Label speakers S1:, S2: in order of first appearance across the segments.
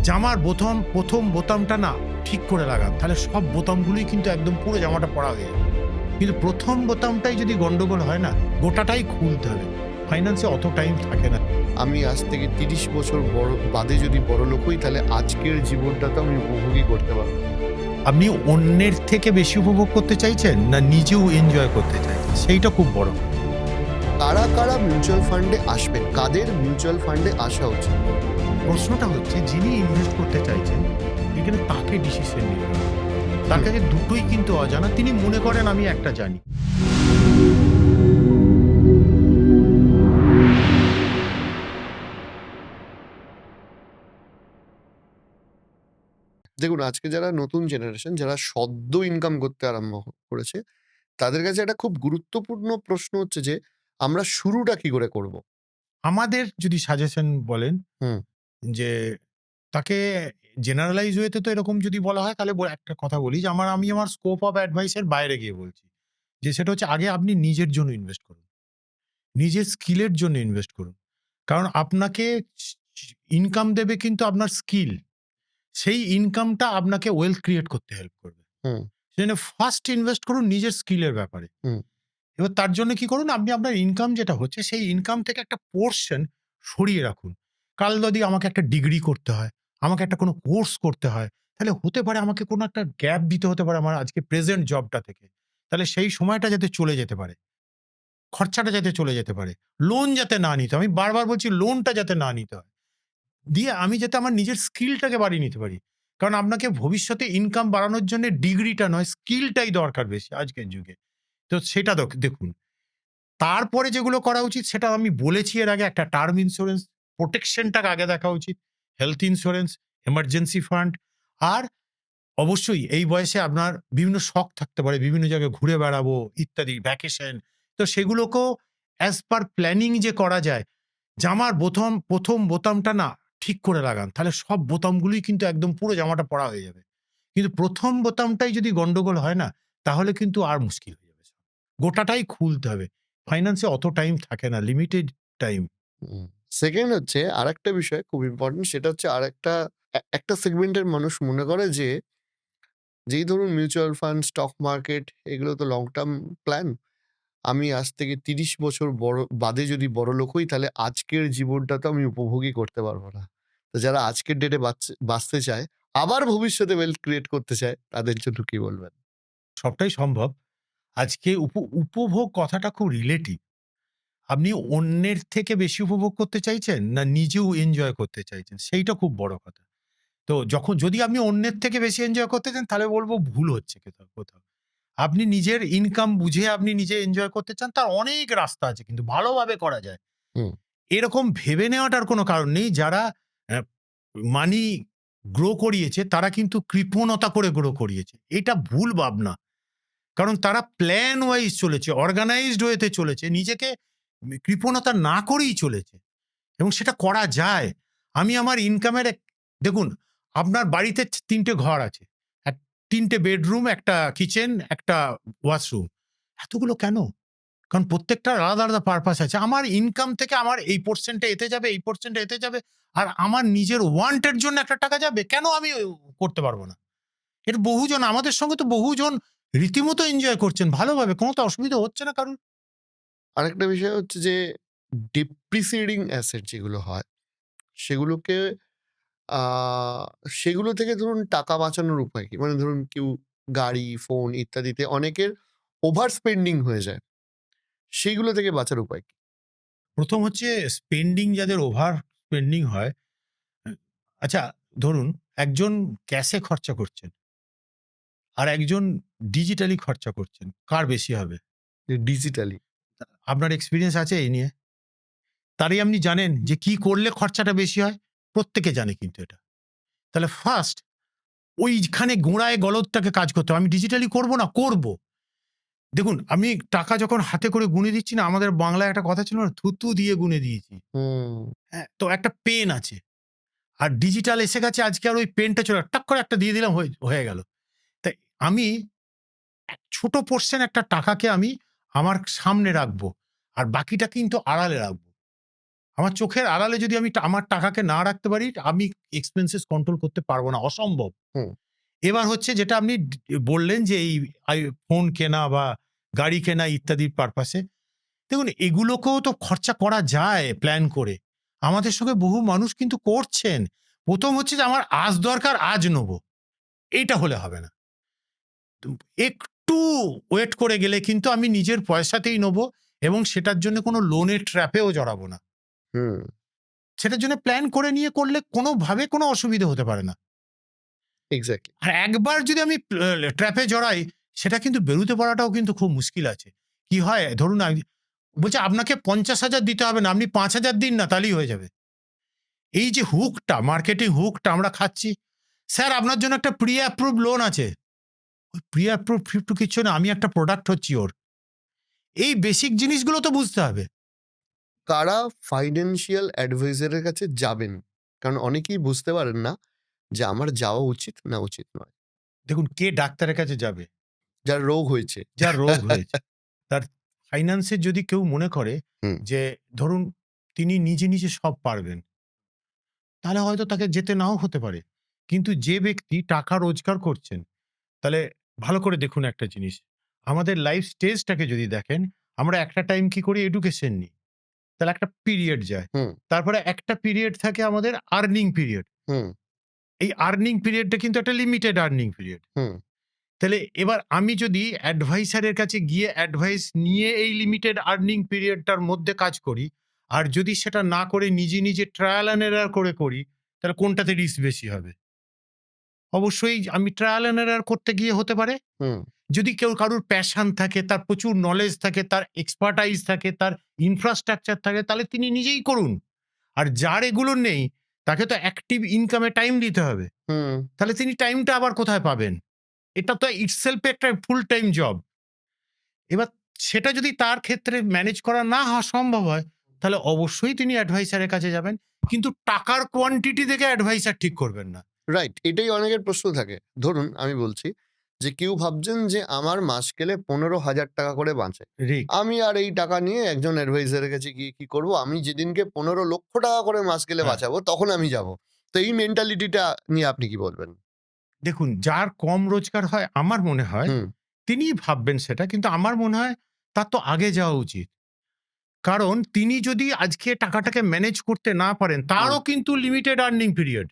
S1: জামার প্রথম বোতামটা না ঠিক করে লাগান, তাহলে সব বোতামগুলোই কিন্তু একদম পুরো জামাটা পরা হয়ে যাবে। কিন্তু প্রথম বোতামটাই যদি গন্ডগোল হয় না, গোটাটাই খুলতে হবে। ফাইন্যান্সে অত টাইম থাকে না।
S2: আমি আজ থেকে ৩০ বছর বাদে যদি বড়লোক হই, তাহলে আজকের জীবনটা তো আমি উপভোগই করতে পারবো না।
S1: আপনি অন্যের থেকে বেশি উপভোগ করতে চাইছেন না নিজেও এনজয় করতে চাইছেন, সেইটা খুব বড়।
S2: কারা কারা মিউচুয়াল ফান্ডে আসবে, কাদের মিউচুয়াল ফান্ডে আসা উচিত?
S1: প্রশ্নটা হচ্ছে যিনি ইনভেস্ট করতে চাইছেন এখানে তাকে ডিসিশন নিতে হবে। তার কাছে দুটোই কিন্তু অজানা, তিনি মনে করেন আমি একটা জানি।
S2: দেখুন, আজকে যারা নতুন জেনারেশন, যারা সদ্য ইনকাম করতে আরম্ভ করেছে, তাদের কাছে একটা খুব গুরুত্বপূর্ণ প্রশ্ন হচ্ছে যে আমরা শুরুটা কি করে করব?
S1: আমাদের যদি সাজেশন বলেন
S2: হুম।
S1: যে তাকে জেনারেলাইজ ওয়েতে তো এরকম যদি বলা হয় তাহলে একটা কথা বলি যে আমি আমার স্কোপ অফ অ্যাডভাইসের বাইরে গিয়ে বলছি যে সেটা হচ্ছে আগে আপনি নিজের জন্য ইনভেস্ট করুন, নিজের স্কিলের জন্য ইনভেস্ট করুন। কারণ আপনাকে ইনকাম দেবে কিন্তু আপনার স্কিল, সেই ইনকামটা আপনাকে ওয়েলথ ক্রিয়েট করতে হেল্প করবে।
S2: হুম।
S1: সেজন্য ফার্স্ট ইনভেস্ট করুন নিজের স্কিলের ব্যাপারে।
S2: হুম।
S1: এবার তার জন্য কি করুন, আপনি আপনার ইনকাম যেটা হচ্ছে সেই ইনকাম থেকে একটা পোর্শন সরিয়ে রাখুন। কাল যদি আমাকে একটা ডিগ্রি করতে হয়, আমাকে একটা কোনো কোর্স করতে হয়, তাহলে হতে পারে আমাকে কোনো একটা গ্যাপ দিতে হতে পারে আমার আজকে প্রেজেন্ট জবটা থেকে। তাহলে সেই সময়টা যাতে চলে যেতে পারে, খরচাটা যাতে চলে যেতে পারে, লোন যাতে না নিতে হয়। আমি বারবার বলছি লোনটা যাতে না নিতে হয়। দিয়ে আমি যাতে আমার নিজের স্কিলটাকে বাড়িয়ে নিতে পারি। কারণ আপনাকে ভবিষ্যতে ইনকাম বাড়ানোর জন্য ডিগ্রিটা নয়, স্কিলটাই দরকার বেশি আজকের যুগে। তো সেটা দেখুন। তারপরে যেগুলো করা উচিত সেটা আমি বলেছি এর আগে, একটা টার্ম ইন্স্যুরেন্স প্রোটেকশনটাকে আগে দেখা উচিত, হেলথ ইন্স্যুরেন্স, এমার্জেন্সি ফান্ড। আর অবশ্যই এই বয়সে আপনার বিভিন্ন শখ থাকতে পারে, বিভিন্ন জায়গায় ঘুরে বেড়াবো ইত্যাদি, ভ্যাকেশন। তো সেগুলোকেও অ্যাজ পার প্ল্যানিং যে করা যায়, জামার প্রথম বোতামটা না ঠিক করে লাগান, তাহলে সব বোতামগুলোই কিন্তু একদম পুরো জামাটা পরা হয়ে যাবে। কিন্তু প্রথম বোতামটাই যদি গন্ডগোল হয় না, তাহলে কিন্তু আর মুশকিল হয়ে যাবে। গোটাটাই খুলতে হবে। ফাইন্যান্সে অত টাইম থাকে না, লিমিটেড টাইম।
S2: হুম। সেকেন্ড হচ্ছে আরেকটা বিষয় খুব ইম্পর্টেন্ট, সেটা হচ্ছে আরেকটা একটা সেগমেন্টের মানুষ মনে করে যে যেই ধরুন মিউচুয়াল ফান্ড, স্টক মার্কেট, এগুলো তো লং টার্ম প্ল্যান। আমি আজ থেকে ৩০ বছর বাদে যদি বড়লোক হই, তাহলে আজকের জীবনটা তো আমি উপভোগই করতে পারবো না। তো যারা আজকের ডেটে বাঁচতে চায়, আবার ভবিষ্যতে ওয়েলথ ক্রিয়েট করতে চায়, তাদের জন্য কি বলবেন?
S1: সবটাই সম্ভব। আজকে উপভোগ কথাটা খুব রিলেটিভ। আপনি অন্যের থেকে বেশি উপভোগ করতে চাইছেন না নিজেও এনজয় করতে চাইছেন, সেইটা খুব বড় কথা। তো যদি আপনি অন্যের থেকে বেশি এনজয় করতে চান তাহলে বলব ভুল হচ্ছে কোথাও। আপনি নিজের ইনকাম বুঝে আপনি নিজে এনজয় করতে চান, তার অনেক রাস্তা আছে কিন্তু ভালোভাবে করা যায়।
S2: হুম।
S1: এরকম ভেবে নেওয়াটার কোনো কারণ নেই। যারা অ্যা মানি গ্রো করিয়েছে তারা কিন্তু কৃপণতা করে গ্রো করিয়েছে। এটা ভুল ভাবনা। কারণ তারা প্ল্যান ওয়াইজ চলেছে, অর্গানাইজড ওয়েতে চলেছে, নিজেকে কৃপণতা না করেই চলেছে এবং সেটা করা যায়। আমি আমার ইনকামের দেখুন, আপনার বাড়িতে ৩ টে ঘর আছে। ৩ টে বেডরুম, একটা কিচেন, একটা ওয়াশরুম। এতগুলো কেন? কারণ প্রত্যেকটার আলাদা, আলাদা পারপাস আছে। আমার ইনকাম থেকে আমার এই পোর্শনটা এতে যাবে, এই পোর্শনটা এতে যাবে। আর আমার নিজের ওয়ান্ট এর জন্য একটা টাকা যাবে। কেন আমি করতে পারব না? এটা বহুজন আমাদের সঙ্গে তো বহুজন রীতিমতো এনজয় করছেন ভালোভাবে। কোনো তো অসুবিধা হচ্ছে না কারুর।
S2: আরেকটা বিষয় হচ্ছে যে ডিপ্রিসিয়েটিং অ্যাসেট যেগুলো হয়, সেগুলোকে আ সেগুলো থেকে ধরুন টাকা বাঁচানোর উপায় কি? মানে ধরুন কেউ গাড়ি, ফোন ইত্যাদিতে অনেকের ওভার স্পেন্ডিং হয়ে যায়। সেইগুলো থেকে বাঁচার উপায় কি?
S1: ১ম হচ্ছে স্পেন্ডিং, যাদের ওভার স্পেন্ডিং হয়। আ আচ্ছা, ধরুন একজন ক্যাশে খরচা করছেন, আর একজন ডিজিটালি খরচা করছেন। কার বেশি হবে?
S2: ডিজিটালি।
S1: আপনার এক্সপেরিয়েন্স আছে এই নিয়ে? তারই আপনি জানেন যে কি করলে খরচাটা বেশি হয়? প্রত্যেকে জানে কিন্তু এটা। তাহলে ফার্স্ট ওইখানে গোড়ায় গলদটাকে কাজ করতে হবে। আমি ডিজিটালি করব না, করব। দেখুন, আমি টাকা যখন হাতে করে গুনে দিচ্ছি না, আমাদের বাংলায় একটা কথা ছিল না, থুতু দিয়ে গুনে দিয়েছি।
S2: হুম।
S1: হ্যাঁ? তো একটা পেন আছে। আর ডিজিটাল এসে গেছে, আজকে আর ওই পেনটা চলে টাক করে একটা দিয়ে দিলাম, হয়ে গেল। তাই আমি ছোট পোর্শন একটা টাকাকে আমি আমার সামনে রাখবো। আর বাকিটা কিন্তু আড়ালে রাখবো। আমার চোখের আড়ালে যদি আমি আমার টাকাকে না রাখতে পারি, আমি এক্সপেন্সেস কন্ট্রোল করতে পারবো না, অসম্ভব।
S2: হুম।
S1: এবার হচ্ছে যেটা আপনি বললেন যে এই ফোন কেনা বা গাড়ি কেনা ইত্যাদির পারপাসে, দেখুন এগুলোকেও তো খরচা করা যায় প্ল্যান করে। আমাদের সঙ্গে বহু মানুষ কিন্তু করছেন। প্রথম হচ্ছে যে আমার আজ দরকার আজ নেবো, এইটা হলে হবে না। তো একটু ওয়েট করে গেলে কিন্তু আমি নিজের পয়সাতেই নেবো এবং সেটার জন্য কোনো লোনের ট্র্যাপেও জড়াবো না।
S2: হুম।
S1: সেটার জন্য প্ল্যান করে নিয়ে করলে কোনোভাবে কোনো অসুবিধা হতে পারে না।
S2: এক্সাক্টলি।
S1: আর একবার যদি আমি ট্র্যাপে জড়াই, সেটা কিন্তু বেরোতে পারাটাও কিন্তু খুব মুশকিল আছে। কি হয় ধরুন বলছে আপনাকে ৫০,০০০ দিতে হবে না, আপনি ৫,০০০ দিন না, তাহলেই হয়ে যাবে। এই যে হুকটা, মার্কেটিং হুকটা আমরা খাচ্ছি, স্যার আপনার জন্য একটা প্রি অ্যাপ্রুভ লোন আছে। ওই প্রি অ্যাপ্রুভ ফিপ্টু কিচ্ছু না, আমি একটা প্রোডাক্ট হচ্ছি ওর। এই বেসিক জিনিসগুলো তো বুঝতে হবে।
S2: কারা ফাইন্যান্সিয়াল অ্যাডভাইজারের কাছে যাবেন? কারণ অনেকেই বুঝতে পারেন না যে আমার যাওয়া উচিত না উচিত নয়।
S1: দেখুন কে ডাক্তারের কাছে যাবে?
S2: যার রোগ হয়েছে।
S1: যার রোগ হয়েছে। তার ফাইন্যান্সের যদি কেউ মনে করে
S2: হুম।
S1: যে ধরুন তিনি নিজে, নিজে সব পারবেন, তাহলে হয়তো তাকে যেতে নাও হতে পারে। কিন্তু যে ব্যক্তি টাকা রোজগার করছেন, তাহলে ভালো করে দেখুন একটা জিনিস। আমাদের লাইফ স্টেজটাকে যদি দেখেন, আমরা একটা টাইম কি করি এডুকেশন নিই। তাহলে একটা পিরিয়ড যায়।
S2: হুম।
S1: তারপরে একটা পিরিয়ড থাকে আমাদের আর্নিং পিরিয়ড।
S2: হুম।
S1: এই আর্নিং পিরিয়ডটা কিন্তু একটা লিমিটেড আর্নিং পিরিয়ড।
S2: হুম।
S1: তাহলে এবার আমি যদি অ্যাডভাইসারের কাছে গিয়ে অ্যাডভাইস নিয়ে এই লিমিটেড আর্নিং পিরিয়ডটার মধ্যে কাজ করি, আর যদি সেটা না করে নিজে, নিজে ট্রায়াল অ্যান্ড এরর করে করি, তাহলে কোনটাতে রিস্ক বেশি হবে? অবশ্যই আমি ট্রায়াল অ্যান্ড এরর করতে গিয়ে হতে পারে।
S2: হুম।
S1: যদি কেউ কারুর প্যাশন থাকে, তার প্রচুর নলেজ থাকে, তার এক্সপার্টাইজ থাকে, তার ইনফ্রাস্ট্রাকচার থাকে, তাহলে তিনি নিজেই করুন। আর যার এগুলো নেই, তাকে তো অ্যাক্টিভ ইনকামে টাইম দিতে হবে।
S2: হুম।
S1: তাহলে তিনি টাইমটা আবার কোথায় পাবেন? এটা তো ইটসেলফ একটা ফুল টাইম জব। এবার সেটা যদি তার ক্ষেত্রে ম্যানেজ করা না সম্ভব হয়, তাহলে অবশ্যই তিনি অ্যাডভাইসারের কাছে যাবেন। কিন্তু টাকার কোয়ান্টিটি দেখে অ্যাডভাইসার ঠিক করবেন না।
S2: রাইট। এটাই অনেকের প্রশ্ন থাকে। ধরুন আমি বলছি যে কেউ ভাবছেন যে আমার মাস গেলে ১৫,০০০ টাকা করে বাঁচে।
S1: রিক
S2: আমি আর এই টাকা নিয়ে একজন অ্যাডভাইজারের কাছে গিয়ে কি করব? আমি যেদিনকে ১৫,০০,০০০ টাকা করে মাস গেলে
S1: হ্যাঁ,
S2: বাঁচাবো তখন আমি যাব। তো এই মেন্টালিটিটা নিয়ে আপনি কি বলবেন?
S1: দেখুন যার কম রোজগার হয় আমার মনে হয়
S2: হুম।
S1: তিনিই ভাববেন সেটা। কিন্তু আমার মনে হয় তার তো আগে যাওয়া উচিত। কারণ তিনি যদি আজকে টাকাটাকে ম্যানেজ করতে না পারেন,
S2: হুম।
S1: তারও কিন্তু লিমিটেড আর্নিং পিরিয়ড।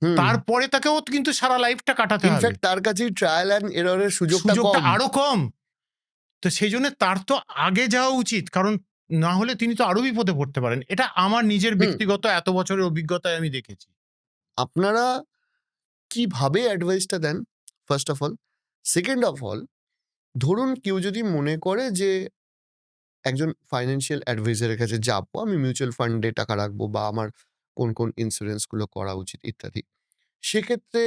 S2: হুম।
S1: তারপরে তাকেও কিন্তু সারা লাইফটা কাটাতে হবে।
S2: ইনফেক্ট তার কাছেই ট্রায়াল অ্যান্ড এরর এর সুযোগটা
S1: সুযোগটা
S2: কম।
S1: আরো কম। তো সেইজন্য তার তো আগে যাওয়া উচিত। কারণ না হলে তিনি তো আরো বিপদে পড়তে পারেন। এটা আমার নিজের
S2: হুম।
S1: ব্যক্তিগত এত বছরের অভিজ্ঞতায় আমি দেখেছি।
S2: আপনারা কিভাবে অ্যাডভাইসটা দেন? First of all. Second of all, ধরুন কেউ যদি মনে করে যে একজন ফাইন্যান্সিয়াল অ্যাডভাইজারের কাছে যাবো, আমি মিউচুয়াল ফান্ডে টাকা রাখবো বা আমার কোন, কোন ইন্স্যুরেন্স গুলো করা উচিত ইত্যাদি। সেক্ষেত্রে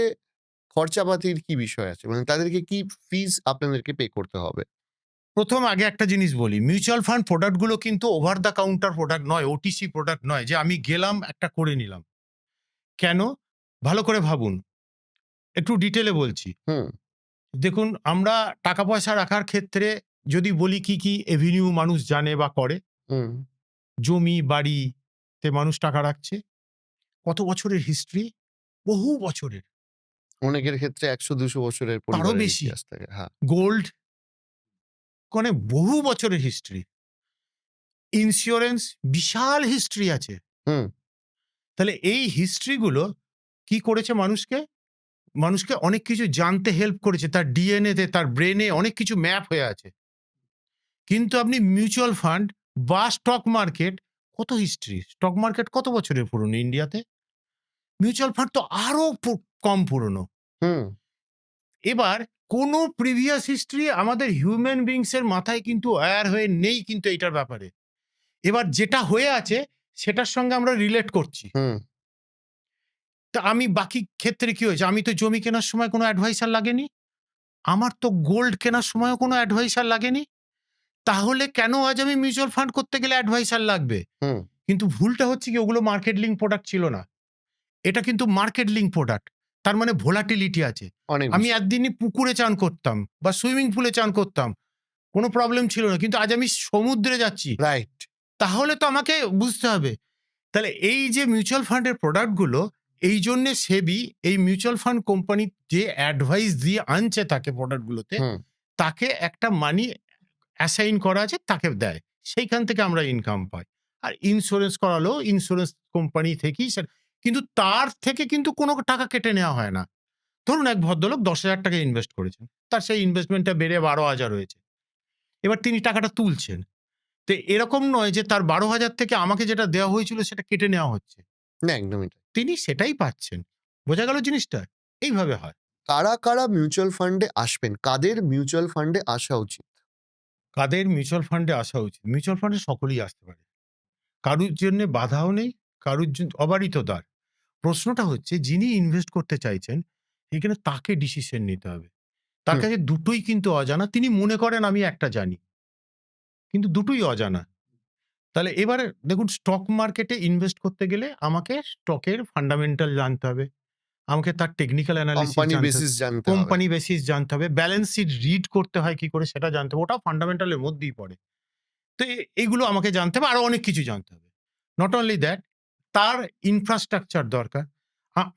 S2: খরচাপাতির কি বিষয় আছে? মানে তাদেরকে কি ফিস আপনাদেরকে পে করতে হবে?
S1: প্রথম আগে একটা জিনিস বলি, মিউচুয়াল ফান্ড প্রোডাক্ট গুলো কিন্তু ওভার দ্য কাউন্টার প্রোডাক্ট নয়, ওটিসি প্রোডাক্ট নয় যে আমি গেলাম একটা করে নিলাম। কেন? ভালো করে ভাবুন। একটু ডিটেইলে বলছি।
S2: হুম।
S1: দেখুন আমরা টাকা পয়সা রাখার ক্ষেত্রে যদি বলি কি, কি এভিনিউ মানুষ জানে বা করে,
S2: হুম।
S1: জমি, বাড়িতে মানুষ টাকা রাখছে। কত বছরের হিস্ট্রি? বহু বছরের।
S2: অনেকের ক্ষেত্রে ১০০-২০০ বছরের
S1: তারও
S2: পরিবারের
S1: বেশি।
S2: ইতিহাস থাকে। হ্যাঁ।
S1: গোল্ড, মানে বহু বছরের হিস্ট্রি। ইন্সুরেন্স বিশাল হিস্ট্রি আছে।
S2: হুম।
S1: তাহলে এই হিস্ট্রি গুলো কি করেছে মানুষকে? মানুষকে অনেক কিছু জানতে হেল্প করেছে। তার ডিএনএ তে, তার ব্রেইনে অনেক কিছু ম্যাপ হয়ে আছে। কিন্তু আপনি মিউচুয়াল ফান্ড বা স্টক মার্কেট, কত হিস্ট্রি? স্টক মার্কেট কত বছরের পুরনো ইন্ডিয়াতে? মিউচুয়াল ফান্ড তো আরো কম পুরনো।
S2: হুম।
S1: এবার কোনো প্রিভিয়াস হিস্ট্রি আমাদের হিউম্যান বিংস এর মাথায় কিন্তু অ্যাওয়্যার হয়ে নেই কিন্তু এইটার ব্যাপারে। এবার যেটা হয়ে আছে সেটার সঙ্গে আমরা রিলেট করছি।
S2: হুম।
S1: তা আমি বাকি ক্ষেত্রে কি হয়েছে? আমি তো জমি কেনার সময় কোনো অ্যাডভাইসার লাগেনি। আমার তো গোল্ড কেনার সময়ও কোনো অ্যাডভাইসার লাগেনি। তাহলে কেন আজ আমি মিউচুয়াল ফান্ড করতে গেলে অ্যাডভাইসার লাগবে?
S2: হুম।
S1: কিন্তু ভুলটা হচ্ছে কি, ওগুলো মার্কেট লিঙ্ক প্রোডাক্ট ছিল না। এটা কিন্তু মার্কেট লিঙ্ক প্রোডাক্ট। তার মানে ভোলাটিলিটি আছে।
S2: অনেক
S1: আমি
S2: বেশি।
S1: একদিনই পুকুরে চান করতাম বা সুইমিং পুলে চান করতাম। কোনো প্রবলেম ছিল না। কিন্তু আজ আমি সমুদ্রে যাচ্ছি।
S2: রাইট।
S1: তাহলে তো আমাকে বুঝতে হবে। তাহলে এই যে মিউচুয়াল ফান্ডের প্রোডাক্টগুলো, এই জন্যে সেবি এই মিউচুয়াল ফান্ড কোম্পানি যে অ্যাডভাইস দিয়ে আনছে তাকে প্রোডাক্টগুলোতে,
S2: হুম।
S1: তাকে একটা মানি অ্যাসাইন করা আছে, তাকে দেয়। সেইখান থেকে আমরা ইনকাম পাই। আর ইন্স্যুরেন্স করালেও ইন্স্যুরেন্স কোম্পানি থেকেই কিন্তু তার থেকে কিন্তু কোনো টাকা কেটে নেওয়া হয় না। ধরুন এক ভদ্রলোক ১০,০০০ টাকা ইনভেস্ট করেছেন। তার সেই ইনভেস্টমেন্টটা বেড়ে ১২,০০০ হয়েছে। এবার তিনি টাকাটা তুলছেন। তো এরকম নয় যে তার ১২,০০০ থেকে আমাকে যেটা দেওয়া হয়েছিল সেটা কেটে নেওয়া হচ্ছে।
S2: না, একদমই তাই।
S1: তিনি সেটাই পাচ্ছেন। বোঝা গেল জিনিসটা? এইভাবে হয়।
S2: কারা, কারা মিউচুয়াল ফান্ডে আসবেন? কাদের মিউচুয়াল ফান্ডে আসা উচিত?
S1: কাদের মিউচুয়াল ফান্ডে আসা উচিত? মিউচুয়াল ফান্ডে সকলেই আসতে পারে। কারুর জন্যে বাধাও নেই, কারুর অবারিত দ্বার। প্রশ্নটা হচ্ছে যিনি ইনভেস্ট করতে চাইছেন, এখানে তাকে ডিসিশন নিতে হবে। তার
S2: হুম।
S1: কাছে দুটোই কিন্তু অজানা। তিনি মনে করেন আমি একটা জানি। কিন্তু দুটোই অজানা। তাহলে এবারে দেখুন, স্টক মার্কেটে ইনভেস্ট করতে গেলে আমাকে স্টকের ফান্ডামেন্টাল জানতে হবে। আমাকে তার টেকনিক্যাল অ্যানালিসিস
S2: কোম্পানি
S1: জানতে হবে।
S2: বেসিস জানতে হবে।
S1: কোম্পানি বেসিস জানতে হবে। ব্যালেন্স শিট রিড করতে হয় কি করে সেটা জানতে হবে। ওটাও ফান্ডামেন্টাল এর মধ্যেই পড়ে। তো এইগুলো আমাকে জানতে হবে। আরো অনেক কিছু জানতে হবে। নট অনলি দ্যাট, তার ইনফ্রাস্ট্রাকচার দরকার।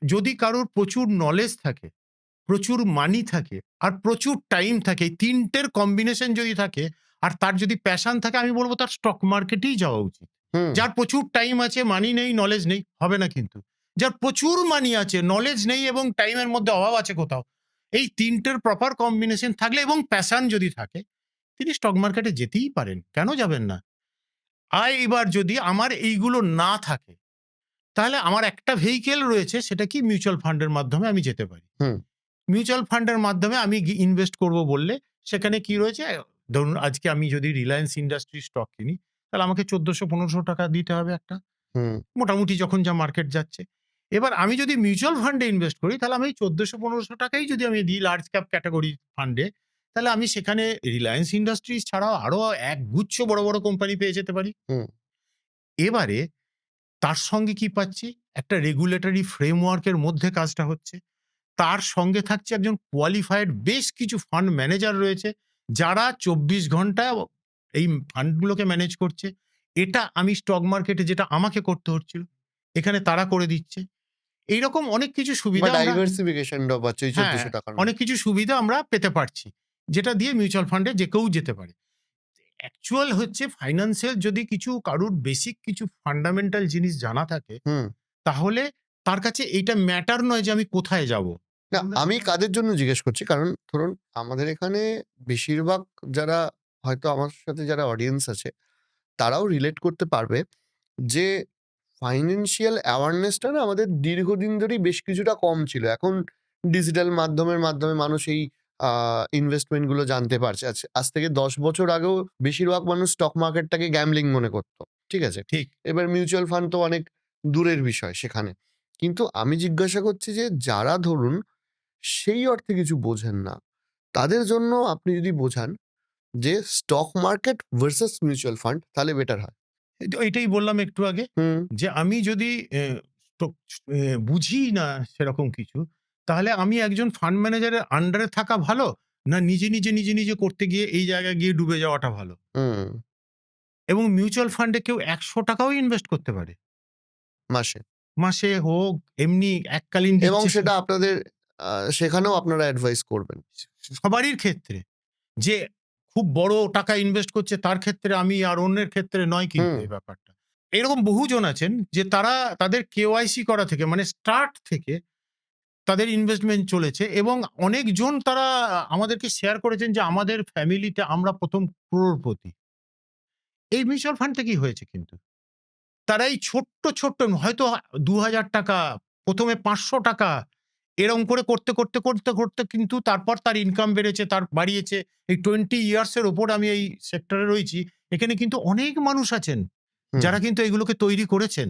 S1: যদি কারোর প্রচুর নলেজ থাকে, প্রচুর মানি থাকে, আর প্রচুর টাইম থাকে, এই ৩ টের কম্বিনেশন যদি থাকে, আর তার যদি প্যাশন থাকে, আমি বলব তার স্টক মার্কেটেই যাওয়া উচিত।
S2: হুম।
S1: যার প্রচুর টাইম আছে, মানি নেই, নলেজ নেই, হবে না কিন্তু। যার প্রচুর মানি আছে, নলেজ নেই এবং টাইমের মধ্যে অভাব আছে কোথাও, এই ৩ টের প্রপার কম্বিনেশন থাকলে এবং প্যাশন যদি থাকে, তিনি স্টক মার্কেটে যেতেই পারেন। কেন যাবেন না? এবার যদি আমার এইগুলো না থাকে, তাহলে আমার একটা ভেহিকেল রয়েছে, সেটা কি মিউচুয়াল ফান্ডের মাধ্যমে আমি যেতে পারি।
S2: হুম।
S1: মিউচুয়াল ফান্ডের মাধ্যমে আমি ইনভেস্ট করব বললে সেখানে কি রয়েছে? ধরুন আজকে আমি যদি রিলায়েন্স ইন্ডাস্ট্রি স্টক কিনি, তাহলে আমাকে ১৪০০-১৫০০ টাকা দিতে হবে একটা।
S2: হুম।
S1: মোটামুটি যখন যা মার্কেট যাচ্ছে। এবার আমি যদি মিউচুয়াল ফান্ডে ইনভেস্ট করি, তাহলে আমি ১৪০০-১৫০০ টাকাই যদি আমি দিই লার্জ ক্যাপ ক্যাটেগরি ফান্ডে, তাহলে আমি সেখানে রিলায়েন্স ইন্ডাস্ট্রিজ ছাড়াও আরো একগুচ্ছ বড়, বড় কোম্পানি পেয়ে যেতে পারি।
S2: হুম।
S1: এবারে তার সঙ্গে কি পাচ্ছি? একটা রেগুলেটরি ফ্রেমওয়ার্ক এর মধ্যে কাজটা হচ্ছে। তার সঙ্গে থাকছে একজন কোয়ালিফাইড বেশ কিছু ফান্ড ম্যানেজার রয়েছে, যারা ২৪ ঘন্টা এই ফান্ডগুলোকে ম্যানেজ করছে। এটা আমি স্টক মার্কেটে যেটা আমাকে করতে হচ্ছিল, এখানে তারা করে দিচ্ছে। এইরকম অনেক কিছু
S2: বা
S1: সুবিধা আমরা,
S2: ডাইভার্সিফিকেশনটাও পাচ্ছে ওই
S1: হ্যাঁ,
S2: ১৪০০ টাকার মধ্যে।
S1: অনেক কিছু সুবিধা আমরা পেতে পারছি। যেটা দিয়ে মিউচুয়াল ফান্ডে যে কেউ যেতে পারে। অ্যাকচুয়াল হচ্ছে ফাইন্যান্সিয়াল যদি কিছু কারুর বেসিক কিছু ফান্ডামেন্টাল জিনিস জানা থাকে,
S2: হুম।
S1: তাহলে তার কাছে এইটা ম্যাটার নয় যে আমি কোথায় যাব।
S2: না, আমি কাদের জন্য জিজ্ঞেস করছি, কারণ ধরুন আমাদের এখানে বেশিরভাগ যারা হয়তো আমার সাথে যারা অডিয়েন্স আছে, তারাও রিলেট করতে পারবে যে ফাইন্যান্সিয়াল অ্যাওয়ারনেসটা না আমাদের দীর্ঘদিন ধরেই বেশ কিছুটা কম ছিল। এখন ডিজিটাল মাধ্যমে মানুষ এই ইনভেস্টমেন্টগুলো জানতে পারছে। আজ থেকে ১০ বছর আগেও বেশিরভাগ মানুষ স্টক মার্কেটটাকে গ্যাম্বলিং মনে করত। ঠিক আছে?
S1: ঠিক।
S2: এবার মিউচুয়াল ফান্ড তো অনেক দূরের বিষয় সেখানে। কিন্তু আমি জিজ্ঞাসা করছি যে যারা ধরুন সেই অর্থে কিছু বোঝেন না, তাদের জন্য আপনি যদি বোঝান যে stock market versus mutual fund, তাহলে বেটার হয়।
S1: এটাই বললাম একটু আগে,
S2: হুম।
S1: যে আমি যদি স্টক বুঝি না সেরকম কিছু, তাহলে আমি একজন ফান্ড ম্যানেজারের আন্ডারে থাকা ভালো, না নিজে করতে গিয়ে এই জায়গায় গিয়ে ডুবে যাওয়াটা ভালো?
S2: হুম।
S1: এবং মিউচুয়াল ফান্ডে কেউ ৳১০০ ইনভেস্ট করতে পারে।
S2: মাসে।
S1: মাসে হোক, এমনি এককালীন
S2: এবং
S1: দিচ্ছে
S2: সেটা আপনাদের সেখানেও আপনারা অ্যাডভাইস করবেন।
S1: সবারই ক্ষেত্রে। যে খুব বড় টাকা ইনভেস্ট করছে তার ক্ষেত্রে আমি, আর অন্যের ক্ষেত্রে নয় কিন্তু
S2: হুম।
S1: এই ব্যাপারটা। এরকম বহুজন আছেন যে তারা তাদের কেওয়াইসি করা থেকে, মানে স্টার্ট থেকে তাদের ইনভেস্টমেন্ট চলেছে, এবং অনেকজন তারা আমাদেরকে শেয়ার করেছেন যে আমাদের ফ্যামিলিতে আমরা ১ম crorepati এই মিউচুয়াল ফান্ড থেকেই হয়েছে কিন্তু। তারা এই ছোট্ট হয়তো ৳২,০০০ ১ম এ ৳৫০০ এরকম করে করতে কিন্তু তারপর তার ইনকাম বেড়েছে, তার বাড়িয়েছে। এই 20 ইয়ার্স এর উপর আমি এই সেক্টরে রয়েছি। এখানে কিন্তু অনেক মানুষ আছেন,
S2: হুম।
S1: যারা কিন্তু এগুলোকে তৈরি করেছেন।